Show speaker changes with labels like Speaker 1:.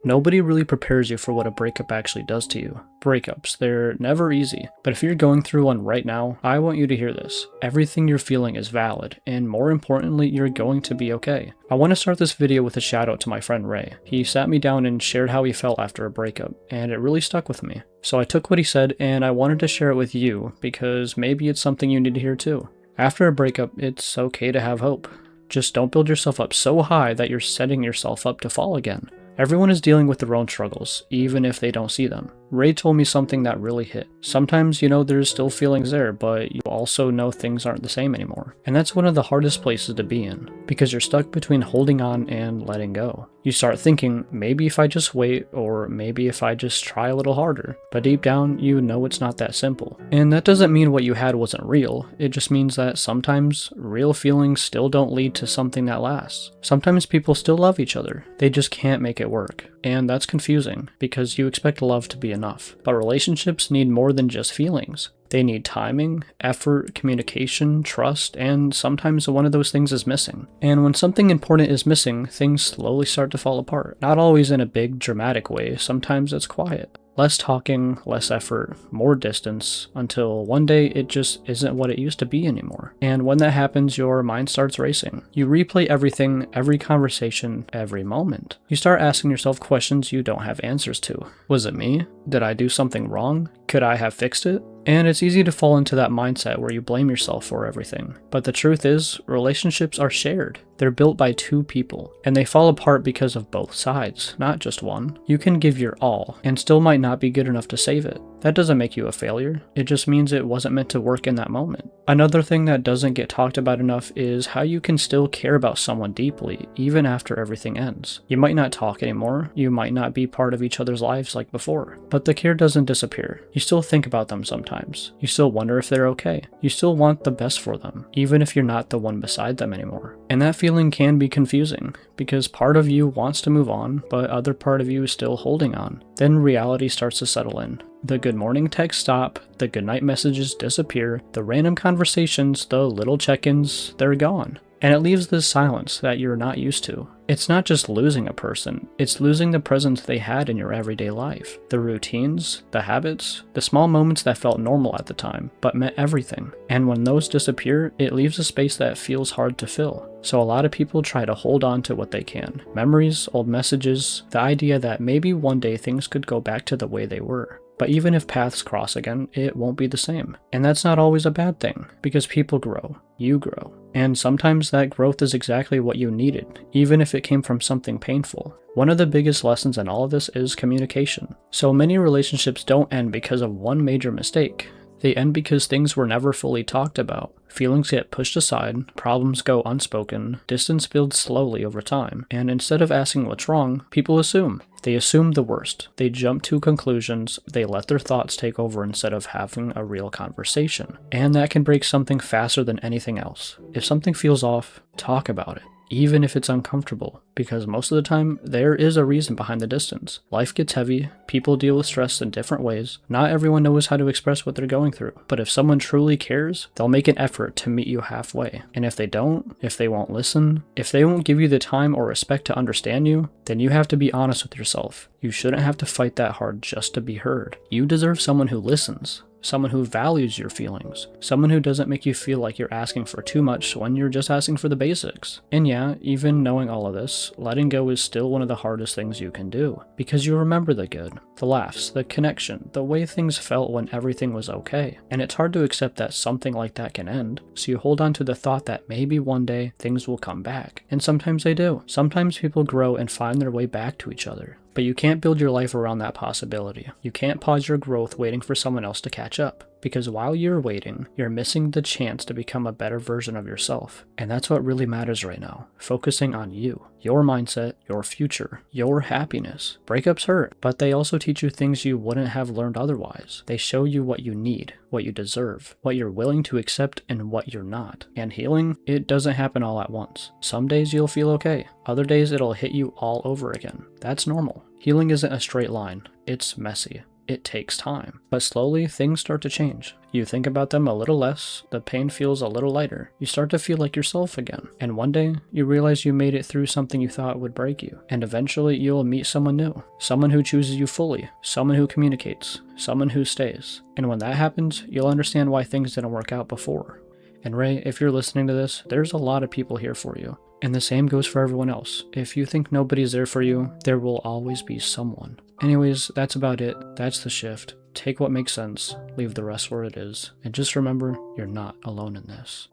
Speaker 1: Nobody really prepares you for what a breakup actually does to you. Breakups, they're never easy, but if you're going through one right now, I want you to hear this. Everything you're feeling is valid, and more importantly, you're going to be okay. I want to start this video with a shout out to my friend Ray. He sat me down and shared how he felt after a breakup, and it really stuck with me. So I took what he said and I wanted to share it with you because maybe it's something you need to hear too. After a breakup, it's okay to have hope. Just don't build yourself up so high that you're setting yourself up to fall again. Everyone is dealing with their own struggles, even if they don't see them. Ray told me something that really hit. Sometimes, there's still feelings there, but you also know things aren't the same anymore. And that's one of the hardest places to be in, because you're stuck between holding on and letting go. You start thinking, maybe if I just wait, or maybe if I just try a little harder. But deep down, you know it's not that simple. And that doesn't mean what you had wasn't real. It just means that sometimes real feelings still don't lead to something that lasts. Sometimes people still love each other. They just can't make it work. And that's confusing, because you expect love to be enough. But relationships need more than just feelings. They need timing, effort, communication, trust, and sometimes one of those things is missing. And when something important is missing, things slowly start to fall apart. Not always in a big, dramatic way, sometimes it's quiet. Less talking, less effort, more distance, until one day it just isn't what it used to be anymore. And when that happens, your mind starts racing. You replay everything, every conversation, every moment. You start asking yourself questions you don't have answers to. Was it me? Did I do something wrong? Could I have fixed it? And it's easy to fall into that mindset where you blame yourself for everything. But the truth is, relationships are shared. They're built by two people, and they fall apart because of both sides, not just one. You can give your all, and still might not be good enough to save it. That doesn't make you a failure. It just means it wasn't meant to work in that moment. Another thing that doesn't get talked about enough is how you can still care about someone deeply, even after everything ends. You might not talk anymore, you might not be part of each other's lives like before, but the care doesn't disappear. You still think about them sometimes. You still wonder if they're okay. You still want the best for them, even if you're not the one beside them anymore. And that feeling can be confusing, because part of you wants to move on, but other part of you is still holding on. Then reality starts to settle in. The good morning texts stop, the goodnight messages disappear, the random conversations, the little check-ins, they're gone. And it leaves this silence that you're not used to. It's not just losing a person, it's losing the presence they had in your everyday life. The routines, the habits, the small moments that felt normal at the time, but meant everything. And when those disappear, it leaves a space that feels hard to fill. So a lot of people try to hold on to what they can. Memories, old messages, the idea that maybe one day things could go back to the way they were. But even if paths cross again, it won't be the same. And that's not always a bad thing, because people grow, you grow. And sometimes that growth is exactly what you needed, even if it came from something painful. One of the biggest lessons in all of this is communication. So many relationships don't end because of one major mistake. They end because things were never fully talked about. Feelings get pushed aside, problems go unspoken, distance builds slowly over time, and instead of asking what's wrong, people assume. They assume the worst. They jump to conclusions, they let their thoughts take over instead of having a real conversation. And that can break something faster than anything else. If something feels off, talk about it. Even if it's uncomfortable, because most of the time, there is a reason behind the distance. Life gets heavy, people deal with stress in different ways, not everyone knows how to express what they're going through, but if someone truly cares, they'll make an effort to meet you halfway. And if they don't, if they won't listen, if they won't give you the time or respect to understand you, then you have to be honest with yourself. You shouldn't have to fight that hard just to be heard. You deserve someone who listens. Someone who values your feelings. Someone who doesn't make you feel like you're asking for too much when you're just asking for the basics. And yeah, even knowing all of this, letting go is still one of the hardest things you can do. Because you remember the good, the laughs, the connection, the way things felt when everything was okay. And it's hard to accept that something like that can end, so you hold on to the thought that maybe one day things will come back. And sometimes they do. Sometimes people grow and find their way back to each other. But you can't build your life around that possibility. You can't pause your growth waiting for someone else to catch up. Because while you're waiting, you're missing the chance to become a better version of yourself. And that's what really matters right now. Focusing on you, your mindset, your future, your happiness. Breakups hurt, but they also teach you things you wouldn't have learned otherwise. They show you what you need, what you deserve, what you're willing to accept, and what you're not. And healing, it doesn't happen all at once. Some days you'll feel okay. Other days it'll hit you all over again. That's normal. Healing isn't a straight line. It's messy. It takes time. But slowly, things start to change. You think about them a little less, the pain feels a little lighter. You start to feel like yourself again. And one day, you realize you made it through something you thought would break you. And eventually, you'll meet someone new. Someone who chooses you fully. Someone who communicates. Someone who stays. And when that happens, you'll understand why things didn't work out before. And Ray, if you're listening to this, there's a lot of people here for you. And the same goes for everyone else. If you think nobody's there for you, there will always be someone. Anyways, that's about it. That's the shift. Take what makes sense, leave the rest where it is, and just remember, you're not alone in this.